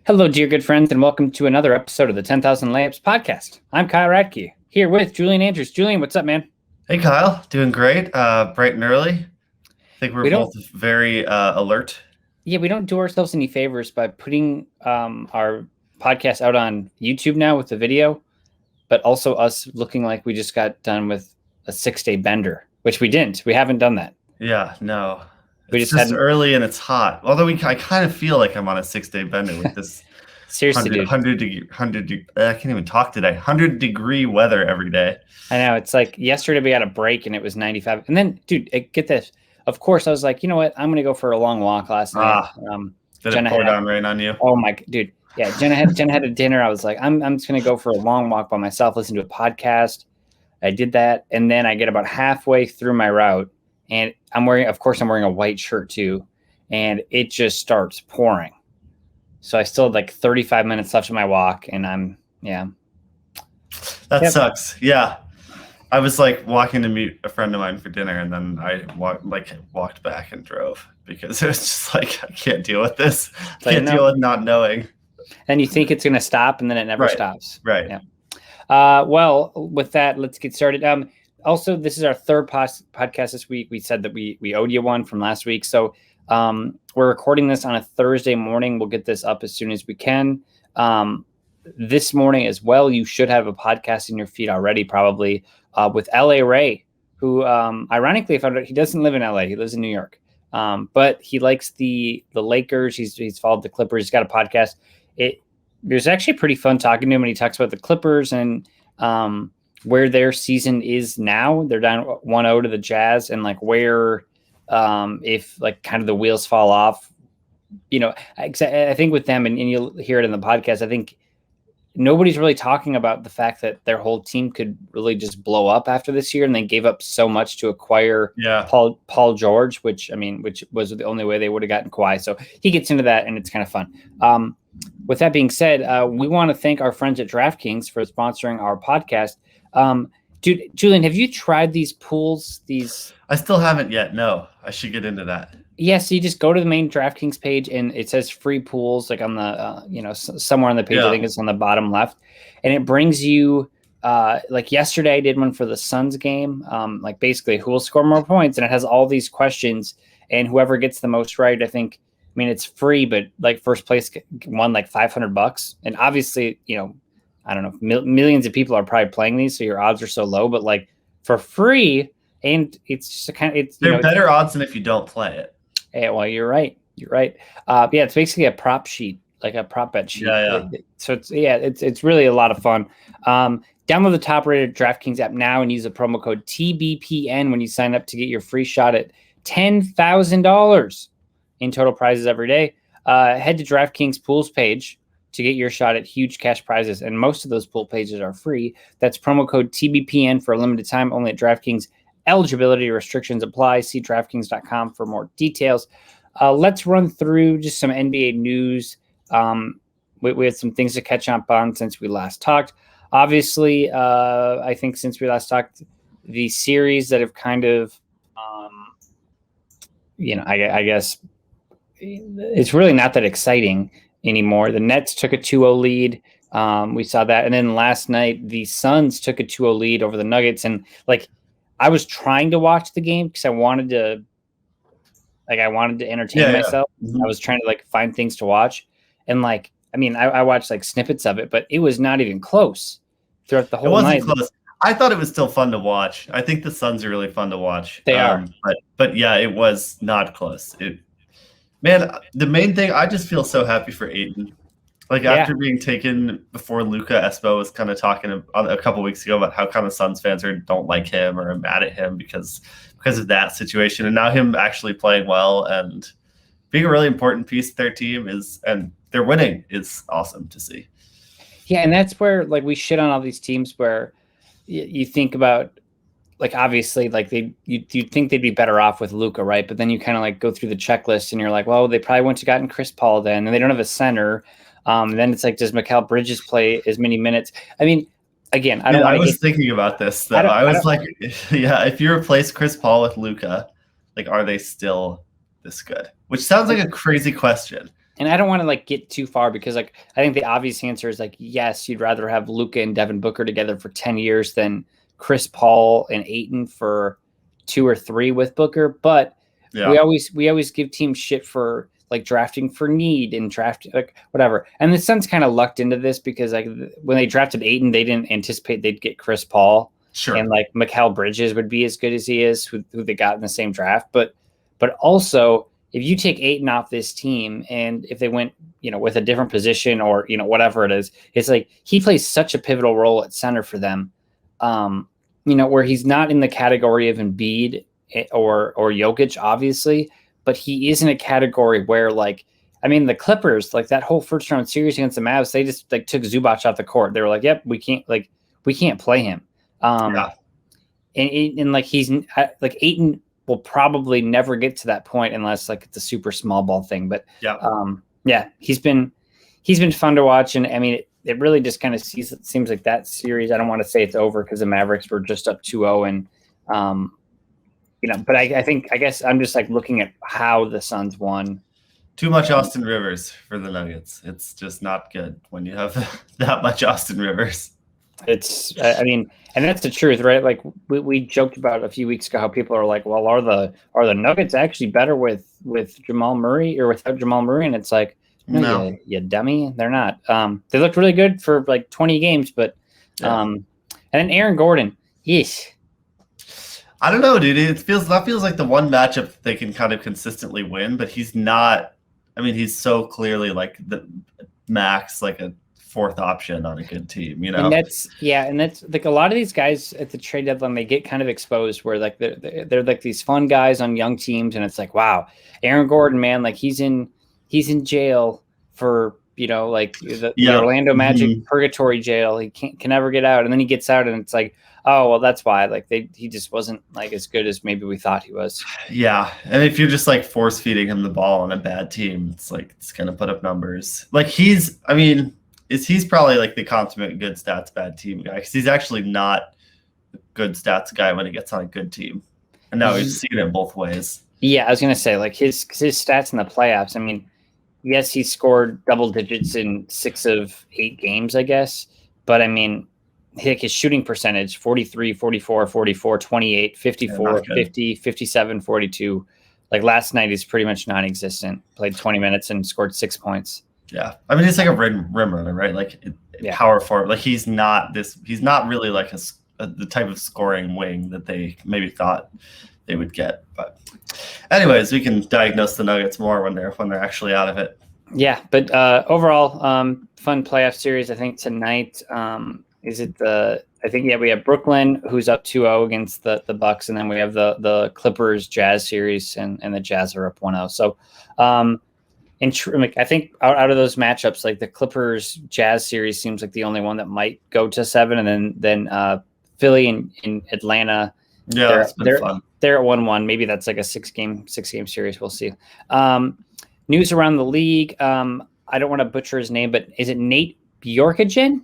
Hello, dear good friends, and welcome to another episode of the 10,000 Layups podcast. I'm Kyle Radke, here with Julian Andrews. Julian, what's up, man? Hey, Kyle. Doing great. Bright and early. I think we're We don't, both very alert. yeah, we don't do ourselves any favors by putting our podcast out on YouTube now with the video, but also us looking like we just got done with a 6-day bender, which we didn't. We haven't done that. Yeah, no. We It's just just early and it's hot. Although I kind of feel like I'm on a 6-day bender with this seriously, dude. 100 I can't even talk today. 100-degree weather every day. I know. It's like yesterday we got a break and it was 95. And then, dude, get this. Of course, I was like, you know what? I'm going to go for a long walk last night. Did it pour down rain on you? Oh, my, dude. Yeah, Jenna had a dinner. I was like, I'm just going to go for a long walk by myself, listen to a podcast. I did that. And then I get about halfway through my route. And I'm wearing a white shirt too. And it just starts pouring. So I still had like 35 minutes left of my walk. And That sucks. Yeah. I was like walking to meet a friend of mine for dinner. And then I walked back and drove because it was just like, I can't deal with this. I can't deal with not knowing. And you think it's going to stop and then it never stops. Right. Yeah. Well, with that, let's get started. Also, this is our third podcast this week. We said that we owed you one from last week. So we're recording this on a Thursday morning. We'll get this up as soon as we can. This morning as well, you should have a podcast in your feed already, probably, with L.A. Ray, who, ironically, I found out he doesn't live in L.A. He lives in New York. But he likes the Lakers. He's followed the Clippers. He's got a podcast. It was actually pretty fun talking to him when he talks about the Clippers and where their season is now. They're down 1-0 to the Jazz, and like where if like kind of the wheels fall off, you know, I think with them, and you'll hear it in the podcast, I think nobody's really talking about the fact that their whole team could really just blow up after this year, and they gave up so much to acquire Paul George, which was the only way they would have gotten Kawhi. So he gets into that, and it's kind of fun. With that being said, we want to thank our friends at DraftKings for sponsoring our podcast. Dude, Julian, have you tried these pools? I still haven't yet. No, I should get into that. Yeah, so you just go to the main DraftKings page and it says free pools, like on the, somewhere on the page. Yeah. I think it's on the bottom left, and it brings you, like yesterday I did one for the Suns game, like basically who will score more points, and it has all these questions, and whoever gets the most right, I mean, it's free, but like first place won like $500, and obviously, I don't know, millions of people are probably playing these, so your odds are so low. But like for free, and it's just they're better odds than if you don't play it. Yeah, well, you're right. It's basically a prop sheet, like a prop bet sheet. Yeah. So it's really a lot of fun. Download the top-rated DraftKings app now and use the promo code TBPN when you sign up to get your free shot at $10,000 in total prizes every day. Head to DraftKings pools page to get your shot at huge cash prizes, and most of those pool pages are free. That's promo code TBPN for a limited time only at DraftKings. Eligibility restrictions apply. See DraftKings.com for more details. Let's run through just some NBA news. We had some things to catch up on since we last talked. Obviously, I think since we last talked, the series that have kind of, I guess it's really not that exciting anymore. The Nets took a 2-0 lead. We saw that. And then last night, the Suns took a 2-0 lead over the Nuggets. And like, I was trying to watch the game because I wanted to entertain myself. Mm-hmm. I was trying to like find things to watch. And like, I mean, I watched like snippets of it, but it was not even close throughout the whole night. It wasn't close. I thought it was still fun to watch. I think the Suns are really fun to watch. They are. But yeah, it was not close. Man, the main thing, I just feel so happy for Ayton. Like after being taken before Luka, Espo was kind of talking a couple weeks ago about how kind of Suns fans don't like him or are mad at him because of that situation. And now him actually playing well and being a really important piece of their team and they're winning is awesome to see. Yeah, and that's where like we shit on all these teams where you think about, like, obviously, like you'd think they'd be better off with Luka, right? But then you kind of like go through the checklist and you're like, well, they probably wouldn't have gotten Chris Paul then, and they don't have a center. Then it's like, does Mikal Bridges play as many minutes? I mean, again, I was thinking about this though. I was like, yeah, if you replace Chris Paul with Luka, like, are they still this good? Which sounds like a crazy question. and I don't want to like get too far because like I think the obvious answer is like yes, you'd rather have Luka and Devin Booker together for 10 years than Chris Paul and Ayton for 2 or 3 with Booker. But we always give teams shit for like drafting for need and draft like whatever. And the Suns kind of lucked into this because like when they drafted Ayton, they didn't anticipate they'd get Chris Paul. Sure. And like Mikal Bridges would be as good as he is, who they got in the same draft. But also if you take Ayton off this team and if they went, with a different position or, whatever it is, it's like he plays such a pivotal role at center for them, where he's not in the category of Embiid or Jokic, obviously, but he is in a category where like, I mean, the Clippers, like that whole first round series against the Mavs, they just like took Zubac off the court. They were like, yep, we can't play him. And like, he's like Ayton will probably never get to that point unless like it's a super small ball thing. But he's been fun to watch. And I mean, it really just kind of seems like that series. I don't want to say it's over because the Mavericks were just up 2-0 and, but I guess I'm just like looking at how the Suns won. Too much Austin Rivers for the Nuggets. It's just not good when you have that much Austin Rivers. I mean, and that's the truth, right? Like we joked about a few weeks ago how people are like, well, are the Nuggets actually better with Jamal Murray or without Jamal Murray? And it's like, no. You dummy, they're not. They looked really good for like 20 games, but and then Aaron Gordon, yeesh. I don't know, dude. That feels like the one matchup that they can kind of consistently win, but he's not. I mean, he's so clearly like the max, like a fourth option on a good team, And that's like a lot of these guys at the trade deadline, they get kind of exposed where like they're like these fun guys on young teams, and it's like, wow, Aaron Gordon, man, like he's in jail for like the Orlando Magic purgatory jail. He can never get out, and then he gets out, and it's like, oh well, that's why like he just wasn't like as good as maybe we thought he was. Yeah, and if you're just like force feeding him the ball on a bad team, it's like it's gonna put up numbers. Like he's probably like the consummate good stats bad team guy because he's actually not a good stats guy when he gets on a good team. And now we've seen it both ways. Yeah, I was gonna say like his stats in the playoffs. I mean, yes, he scored double digits in 6 of 8 games, I guess. But I mean, his shooting percentage 43, 44, 44, 28, 54, 50, 57, 42. Like last night is pretty much non-existent. Played 20 minutes and scored 6 points. Yeah, I mean he's like a rim runner, right? Like power forward. Like he's not really like the type of scoring wing that they maybe thought they would get. But anyways, we can diagnose the Nuggets more when they're actually out of it. Yeah, but overall, fun playoff series. I think tonight we have Brooklyn who's up 2-0 against the Bucks, and then we have the Clippers Jazz series, and the Jazz are up 1-0. So. I think out of those matchups, like the Clippers Jazz series seems like the only one that might go to 7, and then Philly and Atlanta. Yeah, they're fun. They're at 1-1. Maybe that's like a 6-game series. We'll see. News around the league. I don't want to butcher his name, but is it Nate Bjorkgren?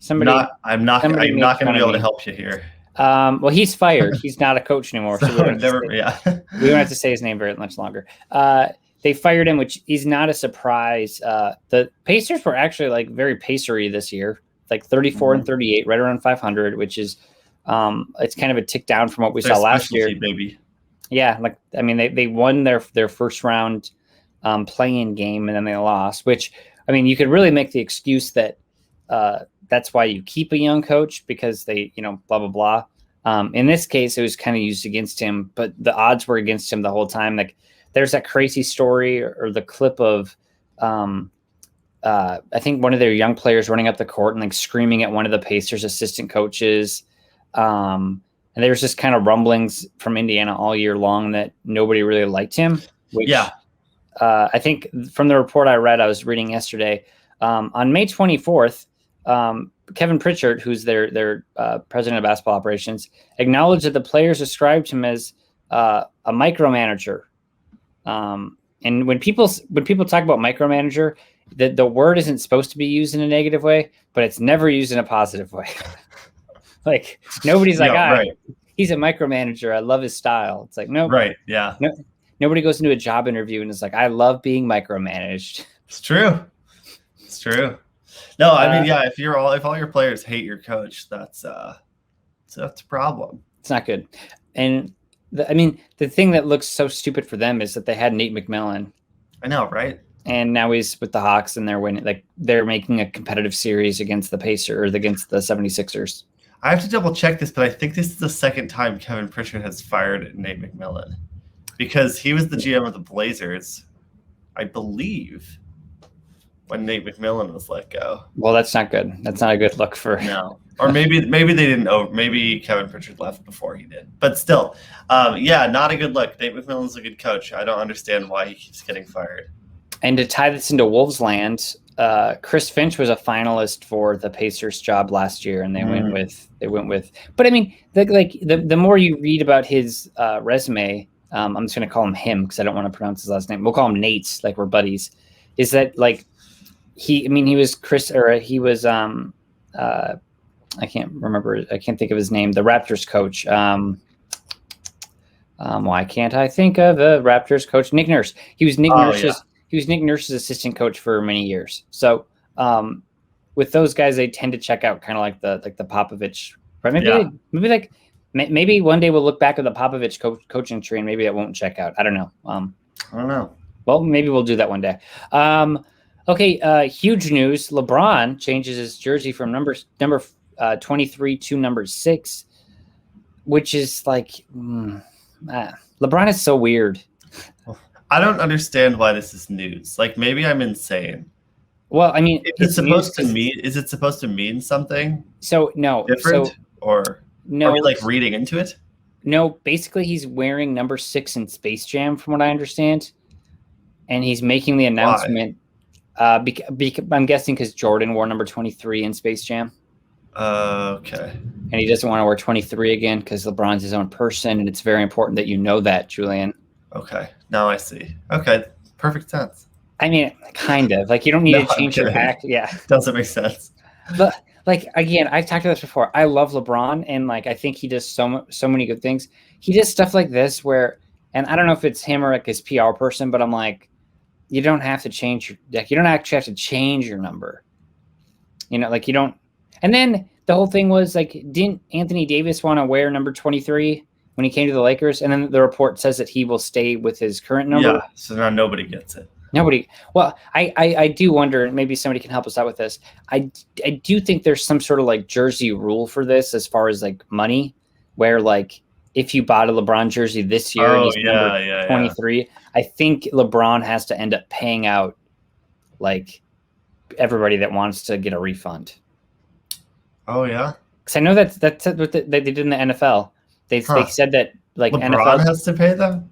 I'm not going to be able to help you here. Well, he's fired. He's not a coach anymore. So we don't have to say his name very much longer. They fired him, which is not a surprise. The Pacers were actually like very pacery this year, like 34 and 38, right around 500, which is it's kind of a tick down from what we saw last year. Baby. Yeah, like I mean, they won their first round play-in game, and then they lost. Which I mean, you could really make the excuse that. That's why you keep a young coach because they, blah, blah, blah. In this case, it was kind of used against him, but the odds were against him the whole time. Like there's that crazy story or the clip of, I think one of their young players running up the court and like screaming at one of the Pacers assistant coaches. And there was just kind of rumblings from Indiana all year long that nobody really liked him. Which, I think from the report I read, I was reading yesterday, on May 24th, Kevin Pritchard, who's their president of basketball operations, acknowledged that the players described him as a micromanager. And when people talk about micromanager, the word isn't supposed to be used in a negative way, but it's never used in a positive way. Like nobody's like, right. He's a micromanager. I love his style. It's like, no, right. Yeah. No, nobody goes into a job interview and is like, I love being micromanaged. It's true. It's true. No, I mean, yeah, if all your players hate your coach, that's a problem. It's not good. And the thing that looks so stupid for them is that they had Nate McMillan. I know, right? And now he's with the Hawks, and they're winning. Like, they're making a competitive series against the Pacers or against the 76ers. I have to double check this, but I think this is the second time Kevin Pritchard has fired Nate McMillan, because he was the GM of the Blazers, I believe, when Nate McMillan was let go. Well, that's not good. That's not a good look for no. Or maybe they didn't know. Maybe Kevin Pritchard left before he did. But still, yeah, not a good look. Nate McMillan's a good coach. I don't understand why he keeps getting fired. And to tie this into Wolves land, Chris Finch was a finalist for the Pacers job last year, and they went with. But I mean, the more you read about his resume, I'm just going to call him because I don't want to pronounce his last name. We'll call him Nate, like we're buddies. Is that like he was I can't remember. I can't think of his name. The Raptors coach. Why can't I think of the Raptors coach? Nick Nurse. He was Nick Nurse's. Yeah. He was Nick Nurse's assistant coach for many years. So with those guys, they tend to check out kind of like the Popovich. Right? Maybe one day we'll look back at the Popovich coaching tree, and maybe it won't check out. I don't know. I don't know. Well, maybe we'll do that one day. Okay. Huge news. LeBron changes his jersey from number 23 to number 6, which is like LeBron is so weird. I don't understand why this is news. Like, maybe I'm insane. Well, I mean, is it supposed to mean something? So no, different or no? Are we like reading into it? No, basically he's wearing number 6 in Space Jam, from what I understand, and he's making the announcement. I'm guessing because Jordan wore number 23 in Space Jam. Okay. And he doesn't want to wear 23 again because LeBron's his own person, and it's very important that you know that, Julian. Okay, now I see. Okay, perfect sense. I mean, kind of. Like, you don't need to change your act. Yeah. Doesn't make sense. But, like, again, I've talked about this before. I love LeBron, and, like, I think he does so many good things. He does stuff like this where, and I don't know if it's him or, like, his PR person, but I'm like, you don't have to change your deck. You don't actually have to change your number. You know, like, you don't. And then the whole thing was, like, didn't Anthony Davis want to wear number 23 when he came to the Lakers? And then the report says that he will stay with his current number. Yeah, so now nobody gets it. Nobody. Well, I do wonder, maybe somebody can help us out with this. I do think there's some sort of like jersey rule for this as far as like money, where like if you bought a LeBron jersey this year and he's number 23, I think LeBron has to end up paying out like everybody that wants to get a refund. Oh yeah, because I know that's what they did in the NFL. They said that like LeBron NFL has to pay them.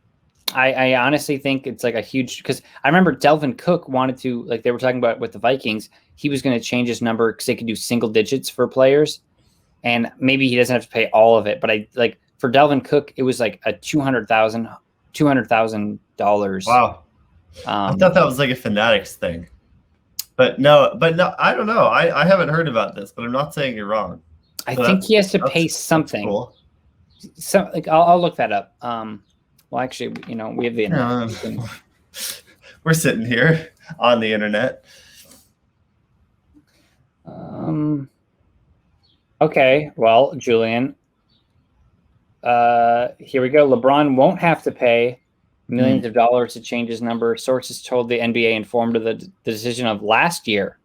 I honestly think it's like a huge, because I remember Delvin Cook wanted to, like they were talking about with the Vikings, he was going to change his number because they could do single digits for players, and maybe he doesn't have to pay all of it. But I like for Delvin Cook, it was like a $200,000. Wow, I thought that was like a Fanatics thing, but no, I don't know. I haven't heard about this, but I'm not saying you're wrong. I think he has to pay something. Cool. So like I'll look that up. Well, actually, you know, we have the internet. We're sitting here on the internet. Okay, well, Julian, here we go. LeBron won't have to pay millions of dollars to change his number. Sources told the NBA informed of the decision of last year,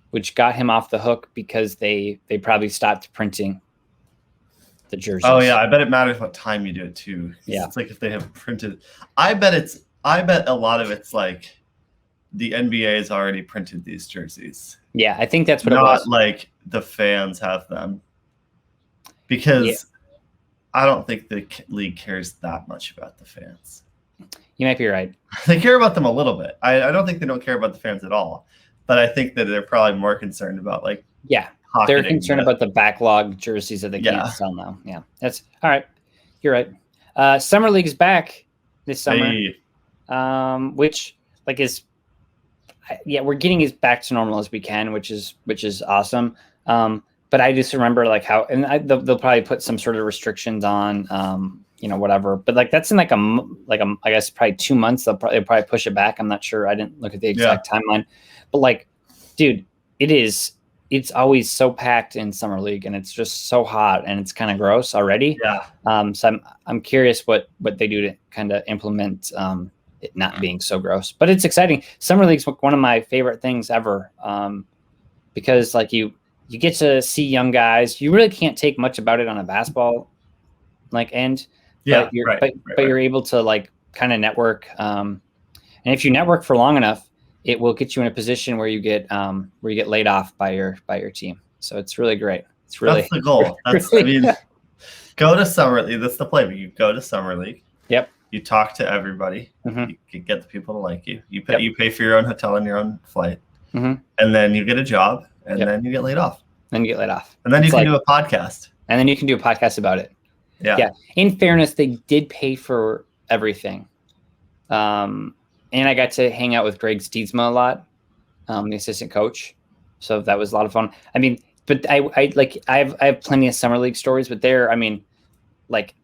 which got him off the hook because they probably stopped printing the jerseys. Oh yeah, I bet it matters what time you do it too. Yeah, it's like if they have printed. I bet a lot of it's like the NBA has already printed these jerseys. Yeah, I think that's what it was. Not like the fans have them, because I don't think the league cares that much about the fans. You might be right. They care about them a little bit. I don't think they don't care about the fans at all, but I think that they're probably more concerned about like they're concerned about the backlog jerseys that they can't sell now. Yeah, that's all right. You're right. Summer League's back this summer, which like is we're getting as back to normal as we can, which is awesome. But I just remember like how, and they'll probably put some sort of restrictions on whatever. But like that's in like I guess probably 2 months. They'll probably push it back. I'm not sure. I didn't look at the exact timeline. But like, dude, it's always so packed in summer league, and it's just so hot, and it's kind of gross already. Yeah. So I'm curious what they do to kind of implement it not being so gross. But it's exciting. Summer league's one of my favorite things ever, because like you get to see young guys. You really can't take much about it on a basketball end. Yeah, but you're able to like kind of network. And if you network for long enough, it will get you in a position where you get laid off by your team. So it's really great. It's really that's the goal. Go to summer league. That's the play. You go to summer league. Yep. You talk to everybody. Mm-hmm. You get the people to like you. You pay for your own hotel and your own flight, and then you get a job, and then you get laid off. Then you get laid off, and then you can do a podcast. And then you can do a podcast about it. Yeah. In fairness, they did pay for everything. And I got to hang out with Greg Steedsma a lot, the assistant coach. So that was a lot of fun. I mean, but I have plenty of summer league stories, but like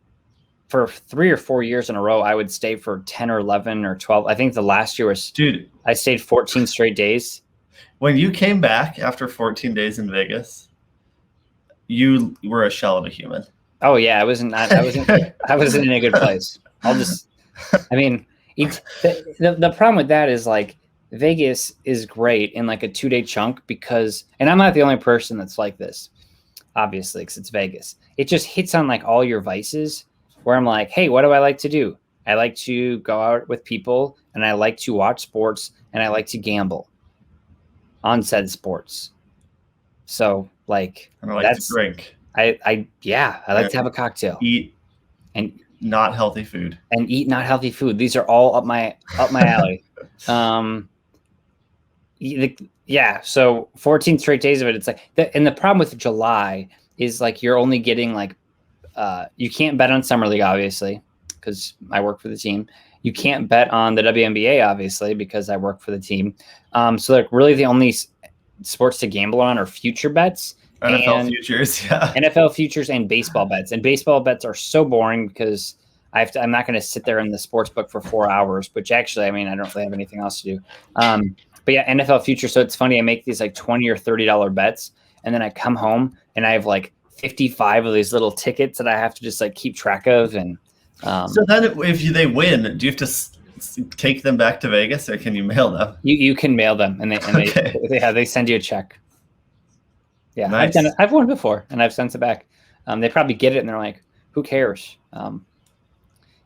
for 3 or 4 years in a row, I would stay for 10 or 11 or 12. I think the last year was, I stayed 14 straight days. When you came back after 14 days in Vegas, you were a shell of a human. Oh yeah, I wasn't in a good place. The problem with that is like Vegas is great in like a 2-day chunk because, and I'm not the only person that's like this, obviously, because it's Vegas. It just hits on like all your vices where I'm like, hey, what do I like to do? I like to go out with people, and I like to watch sports, and I like to gamble on said sports. So like, and I like to drink. I like to have a cocktail. Eat not healthy food. And eat not healthy food. These are all up my alley. So 14 straight days of it. It's like and the problem with July is like you're only getting like you can't bet on summer league, obviously, because I work for the team. You can't bet on the WNBA, obviously, because I work for the team. So like really the only sports to gamble on are future bets. NFL futures, yeah. NFL futures and baseball bets. And baseball bets are so boring because I'm not going to sit there in the sports book for 4 hours, which actually, I mean, I don't really have anything else to do. But yeah, NFL futures. So it's funny. I make these like $20 or $30 bets, and then I come home and I have like 55 of these little tickets that I have to just like keep track of. And so then if they win, do you have to take them back to Vegas, or can you mail them? You can mail them, and they send you a check. Yeah, nice. I've won before, and I've sent it back. They probably get it, and they're like, "Who cares?"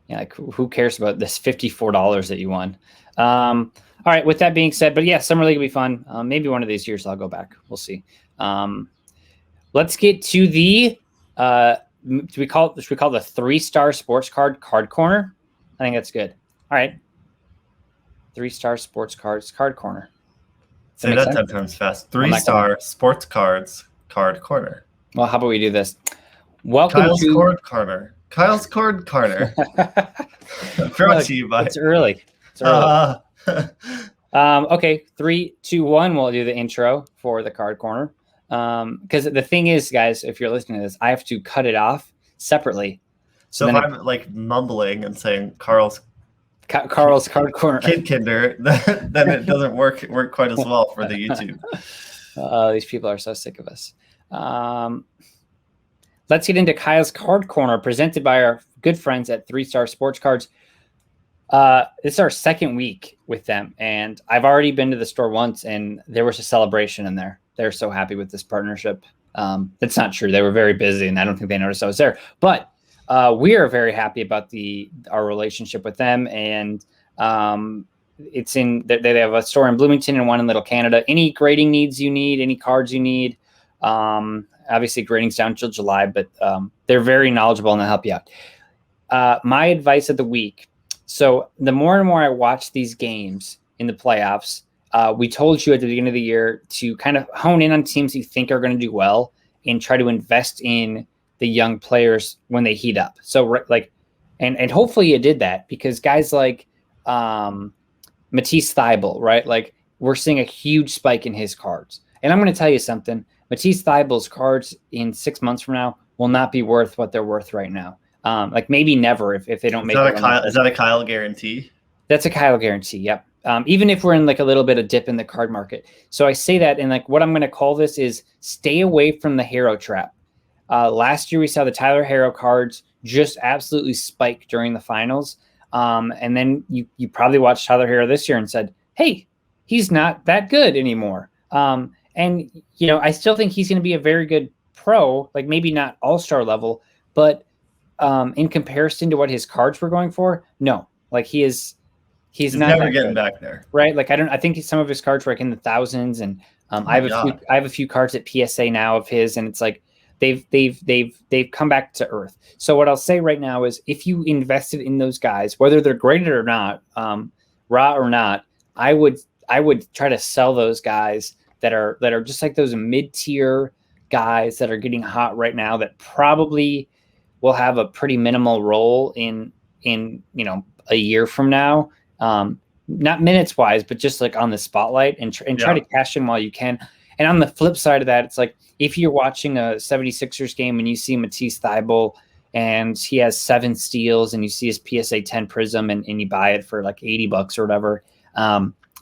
Like who cares about this $54 that you won? All right. With that being said, but yeah, summer league will be fun. Maybe one of these years I'll go back. We'll see. Let's get to the should we call the 3-star sports card corner? I think that's good. All right. 3-star sports cards card corner. Say that 10 times fast. 3-star sports cards card corner. Well, how about we do this? Welcome Kyle's to Cord Corner. Kyle's Cord Corner. Brought to you by. It's early. Okay, 3, 2, 1. We'll do the intro for the card corner. Because the thing is, guys, if you're listening to this, I have to cut it off separately. So if I'm like mumbling and saying Carl's card corner, Kinder, then it doesn't work quite as well for the YouTube. These people are so sick of us. Let's get into Kyle's Card Corner, presented by our good friends at 3-Star Sports Cards. This is our second week with them, and I've already been to the store once, and there was a celebration in there. They're so happy with this partnership. That's not true. They were very busy, and I don't think they noticed I was there. But we are very happy about our relationship with them, and it's in. They have a store in Bloomington and one in Little Canada. Any grading needs you need, any cards you need. Obviously, grading's down till July, but they're very knowledgeable and they'll help you out. My advice of the week. So the more and more I watch these games in the playoffs, we told you at the beginning of the year to kind of hone in on teams you think are going to do well and try to invest in the young players when they heat up. So and hopefully you did that, because guys like Matisse Thybulle, right? Like we're seeing a huge spike in his cards. And I'm going to tell you something. Matisse Thybulle's cards in 6 months from now will not be worth what they're worth right now. Like maybe never if they don't make it. Is that a Kyle guarantee? That's a Kyle guarantee. Yep. Even if we're in like a little bit of dip in the card market. So I say that, and like what I'm going to call this is stay away from the Hero trap. Last year we saw the Tyler Hero cards just absolutely spike during the finals. And then you probably watched Tyler Hero this year and said, hey, he's not that good anymore. And, you know, I still think he's going to be a very good pro, like maybe not all-star level, but in comparison to what his cards were going for, no, like he's not never getting back there. Right. Like, I think some of his cards were like in the thousands, and I have a few cards at PSA now of his, and it's like, they've come back to earth. So what I'll say right now is if you invested in those guys, whether they're graded or not, raw or not, I would try to sell those guys that are just like those mid-tier guys that are getting hot right now that probably will have a pretty minimal role in you know, a year from now. Not minutes wise, but just like on the spotlight, and try to cash in while you can. And on the flip side of that, it's like if you're watching a 76ers game and you see Matisse Thybulle and he has 7 steals and you see his PSA 10 Prism and you buy it for like $80 or whatever,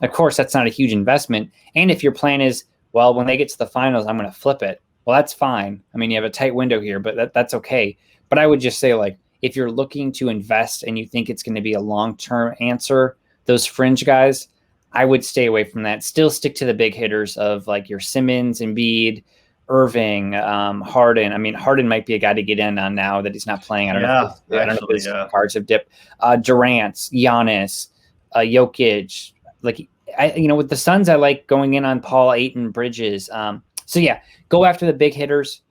of course, that's not a huge investment. And if your plan is, well, when they get to the finals, I'm going to flip it. Well, that's fine. I mean, you have a tight window here, but that's okay. But I would just say, like, if you're looking to invest and you think it's going to be a long-term answer, those fringe guys, I would stay away from that. Still stick to the big hitters of like your Simmons, Embiid, Irving, Harden. I mean, Harden might be a guy to get in on now that he's not playing. I don't know if his cards have dipped. Durant, Giannis, Jokic. Like, you know, with the Suns, I like going in on Paul, Ayton, Bridges. So yeah, go after the big hitters.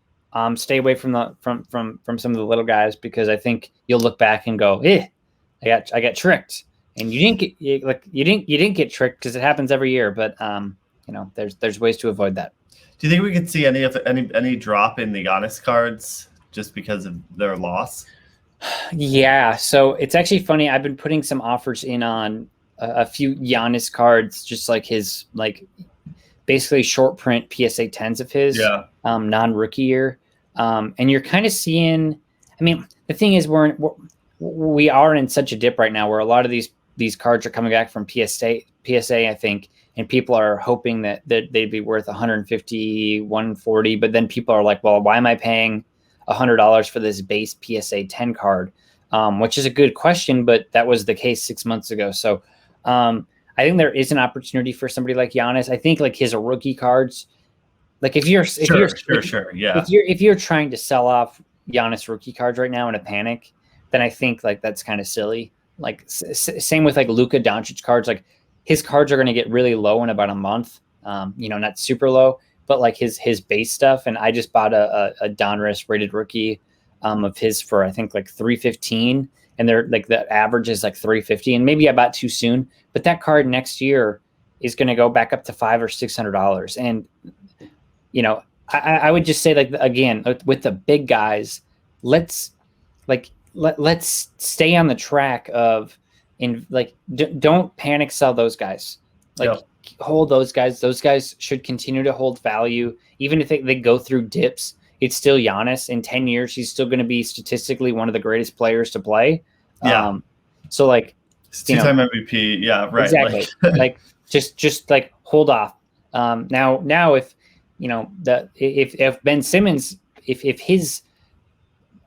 Stay away from some of the little guys, because I think you'll look back and go, I got tricked. And you didn't get tricked, because it happens every year. But you know, there's ways to avoid that. Do you think we could see any drop in the Giannis cards just because of their loss? Yeah. So it's actually funny. I've been putting some offers in on a few Giannis cards, just like his basically short print PSA 10s of his, non-rookie year. And you're kind of seeing. I mean, the thing is, we are in such a dip right now where a lot of these cards are coming back from PSA, I think, and people are hoping that they'd be worth 150, 140, but then people are like, well, why am I paying $100 for this base PSA 10 card? Which is a good question, but that was the case 6 months ago. So I think there is an opportunity for somebody like Giannis. I think like his rookie cards, like if you're trying to sell off Giannis rookie cards right now in a panic, then I think like that's kind of silly. Like same with like Luka Doncic cards. Like his cards are going to get really low in about a month. You know, not super low, but like his base stuff. And I just bought a Donruss rated rookie of his for I think like $315, and they're like the average is like $350. And maybe I bought too soon, but that card next year is going to go back up to $500 or $600. And you know, I would just say, like, again, with the big guys, let's stay on the track of don't panic sell those guys. Like hold those guys. Those guys should continue to hold value. Even if they go through dips, it's still Giannis. In 10 years, he's still going to be statistically one of the greatest players to play. Yeah. So like, two-time MVP. Yeah, right. Exactly. Like just like hold off. Now if, you know, if Ben Simmons, if his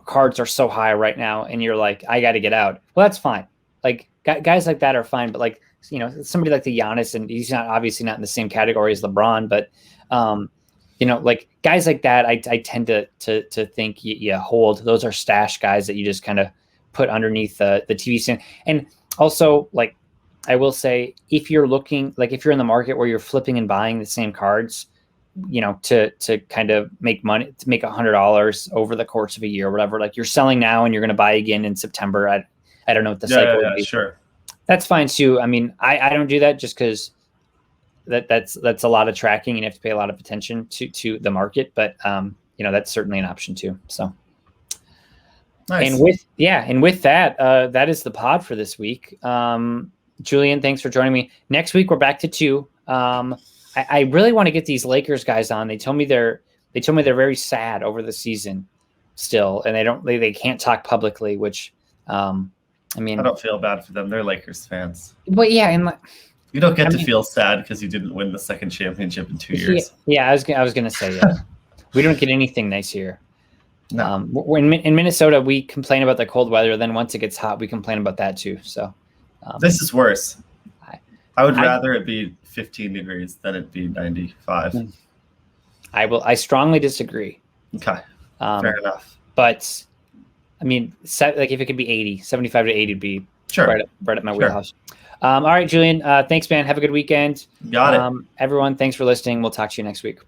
cards are so high right now and you're like, I got to get out, well, that's fine. Like guys like that are fine. But like, you know, somebody like the Giannis, and he's obviously not in the same category as LeBron, but you know, like guys like that, I tend to think you hold. Those are stash guys that you just kind of put underneath the TV stand. And also, like, I will say, if you're looking, like if you're in the market where you're flipping and buying the same cards, you know, to kind of make money, to make $100 over the course of a year or whatever, like you're selling now and you're going to buy again in September. I don't know what the cycle would be. Sure. That's fine too. I mean, I don't do that just because that's a lot of tracking and you have to pay a lot of attention to the market, but you know, that's certainly an option too. So nice. And with that, that is the pod for this week. Julian, thanks for joining me. Next week we're back to 2. I really want to get these Lakers guys on. They told me they're very sad over the season. still, and they can't talk publicly, which I mean, I don't feel bad for them. They're Lakers fans. But yeah, and you don't get to feel sad because you didn't win the second championship in 2 years. Yeah, I was gonna say we don't get anything nice here. No. We're in Minnesota, we complain about the cold weather. Then once it gets hot, we complain about that too. So this is worse. I would rather it be 15 degrees than it be 95. I strongly disagree. Okay. Fair enough. But I mean, like if it could be 80, 75 to 80 would be right at my wheelhouse. All right, Julian. Thanks, man. Have a good weekend. Got it. Everyone, thanks for listening. We'll talk to you next week.